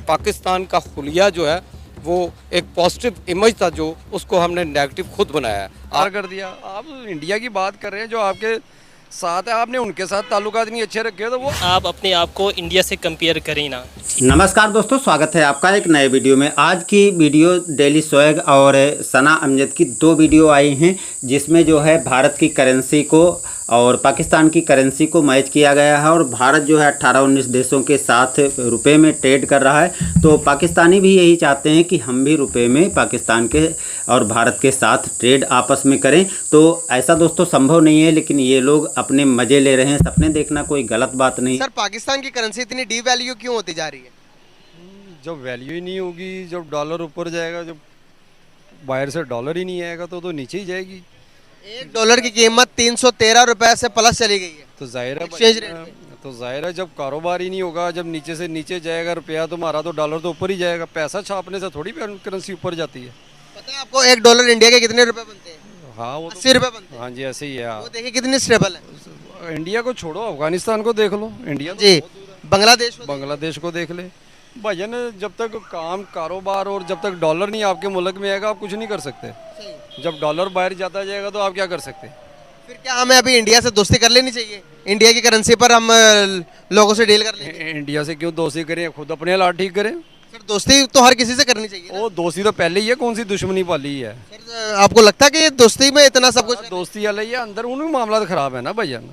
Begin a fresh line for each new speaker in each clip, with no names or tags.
पाकिस्तान का हुलिया जो है वो एक पॉजिटिव इमेज था जो उसको हमने नेगेटिव खुद बनाया है।
पार कर दिया। आप इंडिया की बात कर रहे हैं, जो आपके साथ है आपने उनके साथ ताल्लुकात नहीं अच्छे रखे, तो वो
आप अपने आप को इंडिया से कंपेयर करें ना।
नमस्कार दोस्तों, स्वागत है आपका एक नए वीडियो में। आज की वीडियो डेली स्वैग और सना अमजद की दो वीडियो आई हैं, जिसमें जो है भारत की करेंसी को और पाकिस्तान की करेंसी को मैच किया गया है। और भारत जो है 18-19 देशों के साथ रुपए में ट्रेड कर रहा है, तो पाकिस्तानी भी यही चाहते हैं कि हम भी रुपए में पाकिस्तान के और भारत के साथ ट्रेड आपस में करें। तो ऐसा दोस्तों संभव नहीं है, लेकिन ये लोग अपने मज़े ले रहे हैं। सपने देखना कोई गलत बात नहीं।
सर, पाकिस्तान की करेंसी इतनी डी वैल्यू क्यों होती जा रही है?
जब वैल्यू ही नहीं होगी, जब डॉलर ऊपर जाएगा, जब बाहर से डॉलर ही नहीं आएगा तो नीचे ही जाएगी।
$1 की कीमत 313 रुपए से प्लस चली गई है।
तो जाहिर है
एक्सचेंज रेट
तो जाहिर है जब कारोबार ही नहीं होगा, जब नीचे से नीचे जाएगा रुपया तुम्हारा, तो डॉलर तो ऊपर ही जाएगा। पैसा छापने से थोड़ी करेंसी ऊपर जाती है।
पता है आपको $1 इंडिया के कितने रुपए बनते हैं?
हाँ, वो
80 रुपए बनते हैं।
हाँ जी, ऐसे ही है।
वो देखिए कितनी स्टेबल है।
इंडिया को छोड़ो, अफगानिस्तान को देख लो। इंडिया तो
जी,
बांग्लादेश को देख ले भजन। जब तक काम कारोबार और जब तक डॉलर नहीं आपके मुल्क में आएगा, आप कुछ नहीं कर सकते। जब डॉलर बाहर जाता जाएगा तो आप क्या कर सकते हैं?
फिर क्या हमें अभी इंडिया से दोस्ती कर लेनी चाहिए? इंडिया की करेंसी पर हम लोगों से डील कर लेंगे।
इंडिया से क्यों दोस्ती करें, खुद अपने हालात ठीक करें।
सर, दोस्ती तो हर किसी से करनी चाहिए ना?
वो दोस्ती तो पहले ही है, कौन सी दुश्मनी पाली है।
सर, आपको लगता है कि ये दोस्ती में इतना सब कुछ?
दोस्ती वाला ही है, अंदर उन्हीं मामला खराब है ना भजन।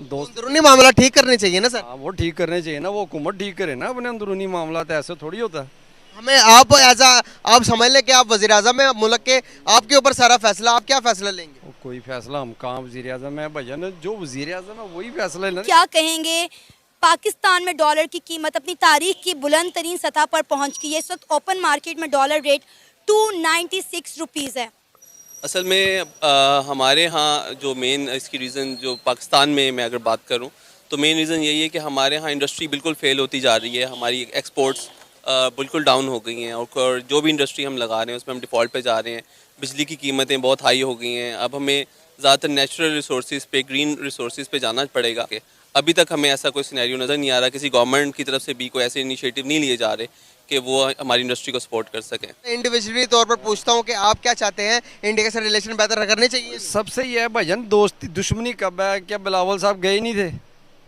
दोस्त
अंदरूनी मामला ठीक करने चाहिए ना सर?
हाँ, वो ठीक करने चाहिए ना। वो हुकूमत ठीक करे ना अपने अंदरूनी मामला। तो ऐसे थोड़ी होता है।
हमें आप समझ लें कि आप वजीर आजम है मुल्क के, आपके ऊपर सारा फैसला, आप क्या फैसला लेंगे?
कोई फैसला हम कहाँ वजीर आजम है भजन, जो वजीर आजम है वही फैसला लेना।
क्या कहेंगे, पाकिस्तान में डॉलर की कीमत अपनी तारीख की बुलंद तरीन सतह पर पहुंच गई है। इस वक्त ओपन मार्केट में डॉलर रेट 296 रुपीज़ है।
असल में हमारे यहाँ जो मेन इसकी रीज़न, जो पाकिस्तान में मैं अगर बात करूँ तो मेन रीज़न यही है कि हमारे यहाँ इंडस्ट्री बिल्कुल फेल होती जा रही है। हमारी एक्सपोर्ट्स बिल्कुल डाउन हो गई हैं, और जो भी इंडस्ट्री हम लगा रहे हैं उसमें हम डिफ़ॉल्ट पे जा रहे हैं। बिजली की कीमतें बहुत हाई हो गई हैं। अब हमें ज़्यादातर नेचुरल रिसोर्सेज पे, ग्रीन रिसोर्सेज पे जाना पड़ेगा। कि अभी तक हमें ऐसा कोई सिनेरियो नज़र नहीं आ रहा, किसी गवर्नमेंट की तरफ से भी कोई ऐसे इनिशिएटिव नहीं लिए जा रहे कि वो हमारी इंडस्ट्री को सपोर्ट कर सकें।
इंडिविजुअली तौर पर पूछता हूँ कि आप क्या चाहते हैं? इंडिया के साथ रिलेशन बेहतर करने चाहिए?
सबसे ये है भजन, दोस्ती दुश्मनी कब है? क्या बिलावल साहब गए नहीं थे?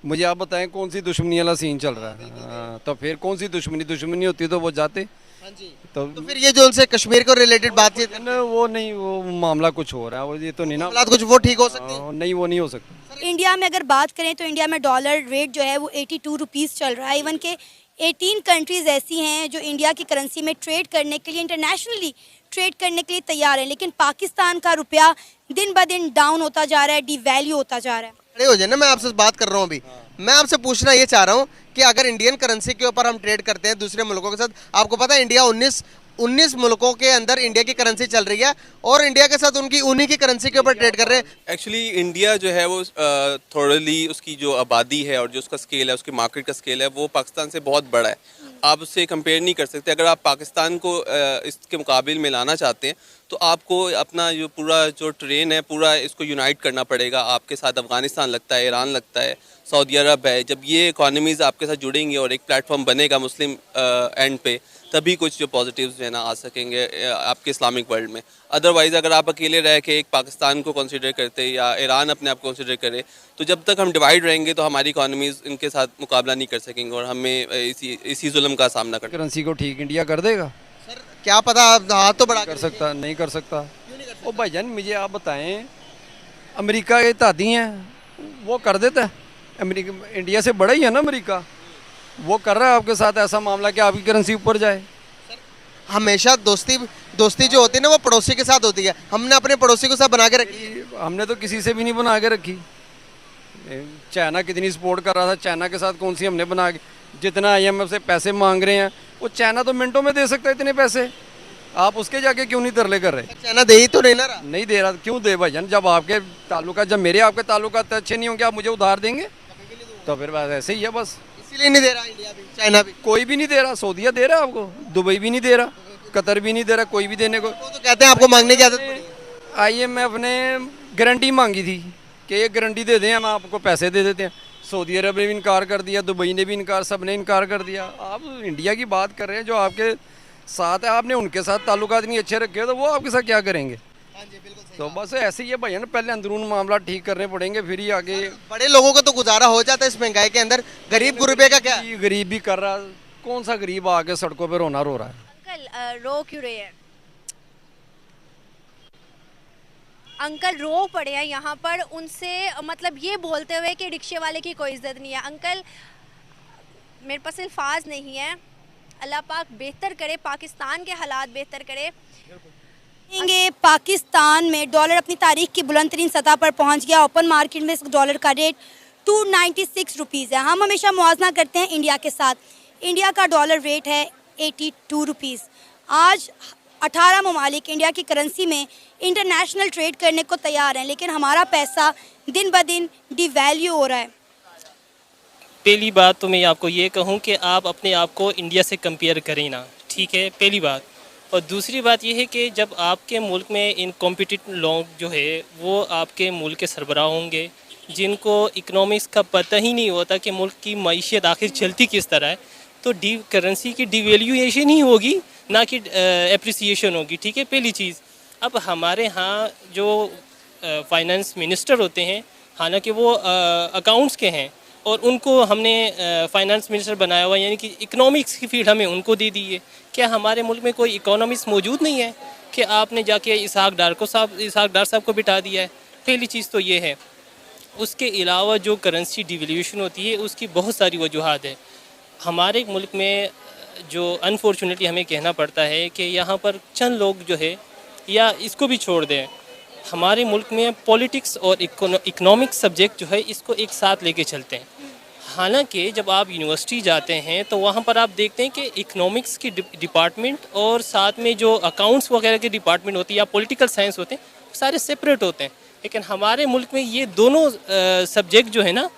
मुझे आप बताएं कौन सी दुश्मनी वाला सीन चल रहा है? तो फिर कौन सी दुश्मनी होती तो वो जाते।
हाँ जी।
तो
फिर ये जो उनसे कश्मीर को रिलेटेड बातचीत है,
वो नहीं, वो मामला कुछ हो रहा है। वो ये तो नहीं ना,
हालात कुछ वो ठीक हो सकते हैं?
नहीं, वो नहीं हो सकता।
इंडिया में अगर बात करें तो इंडिया में डॉलर रेट जो है वो 82 रुपीज़ चल रहा है। इवन के 18 कंट्रीज़ ऐसी हैं जो इंडिया की करेंसी में ट्रेड करने के लिए, इंटरनेशनली ट्रेड करने के लिए तैयार हैं। लेकिन पाकिस्तान का रुपया दिन ब दिन डाउन होता जा रहा है, डिवैल्यू होता जा रहा है।
खड़े हो जाए ना, मैं आपसे बात कर रहा हूँ अभी। मैं आपसे पूछना ये चाह रहा हूँ कि अगर इंडियन करेंसी के ऊपर हम ट्रेड करते हैं दूसरे मुल्कों के साथ, आपको पता है इंडिया 19 मुल्कों के अंदर इंडिया की करेंसी चल रही है, और इंडिया के साथ उन्हीं की करेंसी के ऊपर ट्रेड कर रहे हैं।
एक्चुअली इंडिया जो है वो थोड़ी उसकी जो आबादी है और जो उसका स्केल है, उसकी मार्केट का स्केल है, वो पाकिस्तान से बहुत बड़ा है। आप उससे कंपेयर नहीं कर सकते। अगर आप पाकिस्तान को इसके मुकाबले में लाना चाहते हैं तो आपको अपना जो पूरा जो ट्रेन है पूरा इसको यूनाइट करना पड़ेगा। आपके साथ अफगानिस्तान लगता है, ईरान लगता है, सऊदी अरब है। जब ये इकॉनमीज़ आपके साथ जुड़ेंगी और एक प्लेटफॉर्म बनेगा मुस्लिम एंड पे, तभी कुछ जो पॉजिटिव्स जो है ना आ सकेंगे आपके इस्लामिक वर्ल्ड में। अदरवाइज़ अगर आप अकेले रह के एक पाकिस्तान को कंसिडर करते या ईरान अपने आप को कंसिडर करे, तो जब तक हम डिवाइड रहेंगे तो हमारी इकॉनमीज़ इनके साथ मुकाबला नहीं कर सकेंगे और हमें इसी जुल्म का सामना करना।
करेंसी को ठीक इंडिया कर देगा?
सर, क्या पता, हाथ तो बढ़ा
कर सकता, नहीं कर सकता। ओ भाईजान, मुझे आप बताएं, अमेरिका के तादी हैं, वो कर देता है। अमेरिका इंडिया से बड़ा ही है ना अमेरिका, वो कर रहा है आपके साथ ऐसा मामला कि आपकी करेंसी ऊपर जाए।
हमेशा दोस्ती जो होती है ना, वो पड़ोसी के साथ होती है। हमने अपने पड़ोसी को साथ बना के रखी है।
हमने तो किसी से भी नहीं बना के रखी। चाइना कितनी सपोर्ट कर रहा था, चाइना के साथ कौन सी हमने बना के? जितना IMF से पैसे मांग रहे हैं, वो चाइना तो मिनटों में दे सकता है इतने पैसे। आप उसके जाके क्यों नहीं तरले कर रहे?
चाइना दे ही तो नहीं ना रहा।
नहीं दे रहा, क्यों दे भाईजान? जब आपके ताल्लुकात, जब मेरे आपके ताल्लुकात अच्छे नहीं होंगे, आप मुझे उधार देंगे? तो फिर बस ऐसे ही है। बस
इसीलिए नहीं दे रहा इंडिया भी, चाइना भी।
कोई भी नहीं दे रहा। सऊदीया दे रहा है आपको, दुबई भी नहीं दे रहा, कतर भी नहीं दे रहा, कोई भी देने को।
वो तो कहते हैं आपको मांगने की आदत पड़ी।
IMF ने गारंटी मांगी थी कि ये गारंटी दे दें, हम आपको पैसे दे देते हैं। सऊदी अरब ने भी इनकार कर दिया, दुबई ने भी इनकार, सब ने इनकार कर दिया। आप इंडिया की बात कर रहे हैं, जो आपके साथ है, आपने उनके साथ ताल्लुकात नहीं अच्छे रखे, तो वो आपके साथ क्या करेंगे? तो बस ऐसे ही है भैया ना, पहले अंदरून मामला ठीक करने पड़ेंगे, फिर ही आगे।
बड़े लोगों का तो गुजारा हो जाता है इस महंगाई के अंदर, गरीब गुरबे का क्या?
गरीब भी कर रहा, कौन सा गरीब आके सड़कों पे रोना रो रहा है?
अंकल रो क्यों रहे हैं? अंकल रो पड़े हैं यहाँ पर, उनसे मतलब ये बोलते हुए कि रिक्शे वाले की कोई इज्जत नहीं है। अंकल मेरे पास अल्फाज नहीं है, अल्लाह पाक बेहतर करे, पाकिस्तान के हालात बेहतर करे।
पाकिस्तान में डॉलर अपनी तारीख की बुलंद तरीन सतह पर पहुंच गया। ओपन मार्केट में इस डॉलर का रेट 296 रुपीज़ है। हम हमेशा मुआवजा करते हैं इंडिया के साथ। इंडिया का डॉलर रेट है 82 रुपीज़। आज 18 ममालिक इंडिया की करेंसी में इंटरनेशनल ट्रेड करने को तैयार हैं, लेकिन हमारा पैसा दिन ब दिन डिवैल्यू हो रहा है।
पहली बात तो मैं आपको ये कहूँ कि आप अपने आप को इंडिया से कंपेयर करें ना, ठीक है, पहली बात। और दूसरी बात ये है कि जब आपके मुल्क में इन कॉम्पिटिटिव लोग जो है वो आपके मुल्क के सरबराह होंगे, जिनको इकनॉमिक्स का पता ही नहीं होता कि मुल्क की मईशत आखिर चलती किस तरह है, तो करेंसी की डिवेल्यूएशन ही होगी, ना कि एप्रिसिएशन होगी, ठीक है, पहली चीज़। अब हमारे यहाँ जो फाइनेंस मिनिस्टर होते हैं, हालांकि वो अकाउंट्स के हैं और उनको हमने फाइनेंस मिनिस्टर बनाया हुआ, यानी कि इकोनॉमिक्स की फील्ड हमें उनको दे दी है। क्या हमारे मुल्क में कोई इकोनॉमिक्स मौजूद नहीं है कि आपने जाके इसहाक डार साहब को बिठा दिया है? पहली चीज़ तो ये है। उसके अलावा जो करेंसी डिवेल्यूशन होती है उसकी बहुत सारी वजूहात है। हमारे मुल्क में जो अनफॉर्चुनेटली हमें कहना पड़ता है कि यहाँ पर चंद लोग जो है, या इसको भी छोड़ दें, हमारे मुल्क में पॉलिटिक्स और इकोनॉमिक्स सब्जेक्ट जो है इसको एक साथ लेके चलते हैं। हालांकि जब आप यूनिवर्सिटी जाते हैं तो वहाँ पर आप देखते हैं कि इकोनॉमिक्स की डिपार्टमेंट और साथ में जो अकाउंट्स वगैरह के डिपार्टमेंट होती है या पॉलिटिकल साइंस होते हैं, सारे सेपरेट होते हैं। लेकिन हमारे मुल्क में ये दोनों सब्जेक्ट जो है ना,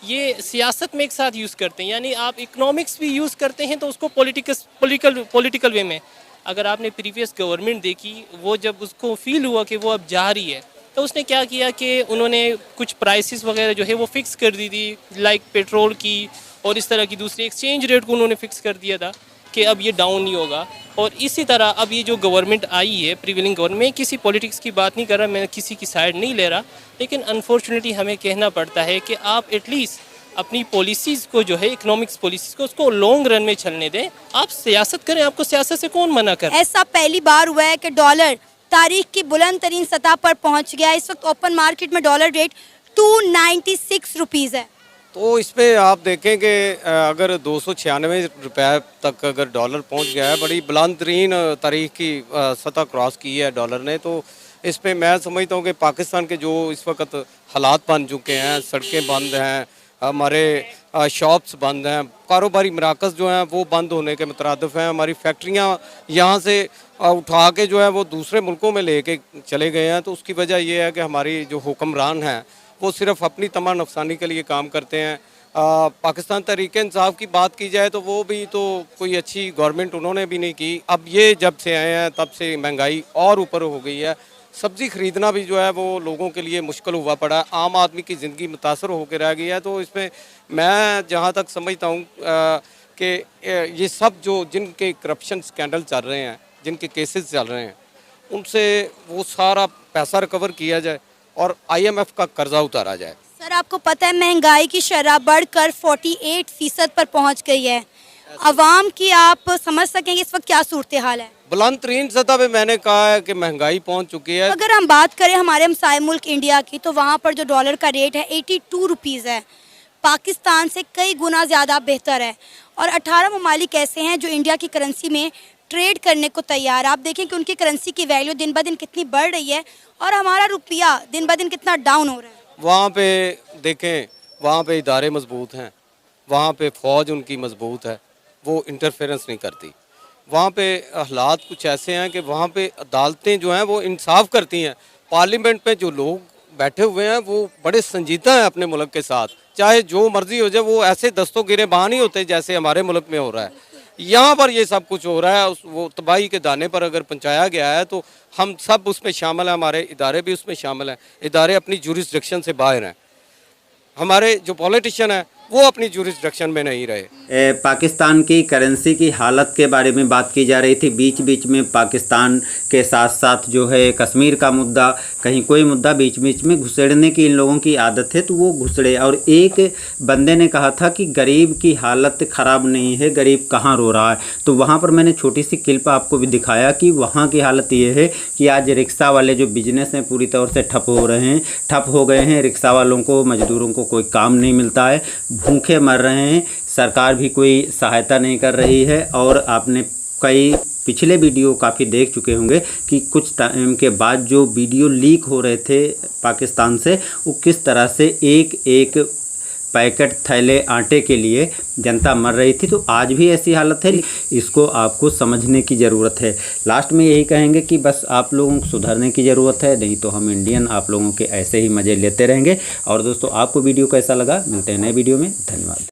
ये सियासत में एक साथ यूज़ करते हैं। यानी आप इकोनॉमिक्स भी यूज़ करते हैं तो उसको पॉलिटिकल वे में। अगर आपने प्रीवियस गवर्नमेंट देखी, वो जब उसको फील हुआ कि वो अब जा रही है, तो उसने क्या किया कि उन्होंने कुछ प्राइसेस वगैरह जो है वो फ़िक्स कर दी थी, लाइक पेट्रोल की और इस तरह की दूसरी एक्सचेंज रेट को उन्होंने फ़िक्स कर दिया था कि अब ये डाउन नहीं होगा। और इसी तरह अब ये जो गवर्नमेंट आई है, प्रिवेलिंग गवर्नमेंट, मैं किसी पॉलिटिक्स की बात नहीं कर रहा, मैं किसी की साइड नहीं ले रहा, लेकिन अनफॉर्चुनेटली हमें कहना पड़ता है कि आप एटलीस्ट अपनी पॉलिसीज़ को जो है, इकोनॉमिक्स पॉलिसीज़ को, उसको लॉन्ग रन में चलने दें। आप सियासत करें, आपको सियासत से कौन मना कर?
ऐसा पहली बार हुआ है कि डॉलर तारीख की बुलंद तरीन सतह पर पहुंच गया। इस वक्त ओपन मार्केट में डॉलर रेट 296 रुपीज़ है।
तो इस पर आप देखें कि अगर 296 रुपये तक अगर डॉलर पहुंच गया है, बड़ी बुलंद तरीन तारीख की सतह क्रॉस की है डॉलर ने, तो इस पर मैं समझता हूँ कि पाकिस्तान के जो इस वक्त हालात बन चुके हैं, सड़कें बंद हैं, हमारे शॉप्स बंद हैं, कारोबारी मराकज़ जो हैं वो बंद होने के मुतरादिफ हैं, हमारी फैक्ट्रियाँ यहाँ से उठा के जो है वो दूसरे मुल्कों में लेके चले गए हैं। तो उसकी वजह ये है कि हमारी जो हुक्मरान हैं वो सिर्फ अपनी तमा नफसानी के लिए काम करते हैं। पाकिस्तान तहरीक इंसाफ की बात की जाए तो वो भी तो कोई अच्छी गवर्नमेंट उन्होंने भी नहीं की। अब ये जब से आए हैं तब से महंगाई और ऊपर हो गई है। सब्ज़ी ख़रीदना भी जो है वो लोगों के लिए मुश्किल हुआ पड़ा है, आम आदमी की ज़िंदगी मुतासर होकर रह गई है। तो इसमें मैं जहाँ तक समझता हूँ कि ये सब जो जिनके करप्शन स्कैंडल चल रहे हैं, जिनके केसेस चल रहे हैं, उनसे वो सारा पैसा रिकवर किया जाए और IMF का कर्जा उतारा जाए।
सर, आपको पता है महंगाई की शरह बढ़कर 48% पर पहुंच गई है। अवाम की आप समझ सकेंगे इस वक्त क्या सूरत हाल है?
बुलंद तरीन सतह पे मैंने कहा है कि महंगाई पहुंच चुकी है।
अगर हम बात करें हमारे हमसाए मुल्क इंडिया की, तो वहाँ पर जो डॉलर का रेट है 82 रुपीज़ है। पाकिस्तान से कई गुना ज़्यादा बेहतर है। और 18 ममालिक ऐसे हैं जो इंडिया की करेंसी में ट्रेड करने को तैयार। आप देखें कि उनकी करेंसी की वैल्यू दिन ब दिन कितनी बढ़ रही है और हमारा रुपया दिन ब दिन कितना डाउन हो रहा है।
वहाँ पे देखें, वहाँ पे इदारे मजबूत हैं, वहाँ पे फ़ौज उनकी मजबूत है, वो इंटरफेरेंस नहीं करती। वहाँ पे हालात कुछ ऐसे हैं कि वहाँ पे अदालतें जो हैं वो इंसाफ करती हैं। पार्लियामेंट में जो लोग बैठे हुए हैं वो बड़े संजीदा हैं अपने मुल्क के साथ, चाहे जो मर्जी हो जाए, वो ऐसे दस्तों गिरेबान नहीं होते जैसे हमारे मुल्क में हो रहा है। यहाँ पर ये सब कुछ हो रहा है, वो तबाही के दाने पर अगर पहुँचाया गया है तो हम सब उसमें शामिल हैं, हमारे इदारे भी उसमें शामिल हैं। इदारे अपनी जुरिस्डिक्शन से बाहर हैं। हमारे जो पॉलिटिशियन है वो अपनी जुरिस्डिक्शन में नहीं रहे।
पाकिस्तान की करेंसी की हालत के बारे में बात की जा रही थी। बीच बीच में पाकिस्तान के साथ साथ जो है कश्मीर का मुद्दा, कहीं कोई मुद्दा बीच बीच में घुसेड़ने की इन लोगों की आदत है, तो वो घुसड़े। और एक बंदे ने कहा था कि गरीब की हालत ख़राब नहीं है, गरीब कहाँ रो रहा है। तो वहाँ पर मैंने छोटी सी क्लिप आपको भी दिखाया कि वहाँ की हालत ये है कि आज रिक्शा वाले जो बिजनेस हैं पूरी तौर से ठप हो गए हैं। रिक्शा वालों को, मजदूरों को कोई काम नहीं मिलता है, भूखे मर रहे हैं, सरकार भी कोई सहायता नहीं कर रही है। और आपने कई पिछले वीडियो काफ़ी देख चुके होंगे कि कुछ टाइम के बाद जो वीडियो लीक हो रहे थे पाकिस्तान से, वो किस तरह से एक एक पैकेट थैले आटे के लिए जनता मर रही थी। तो आज भी ऐसी हालत है, इसको आपको समझने की ज़रूरत है। लास्ट में यही कहेंगे कि बस आप लोगों को सुधरने की ज़रूरत है, नहीं तो हम इंडियन आप लोगों के ऐसे ही मज़े लेते रहेंगे। और दोस्तों, आपको वीडियो कैसा लगा, मिलते हैं नए वीडियो में। धन्यवाद।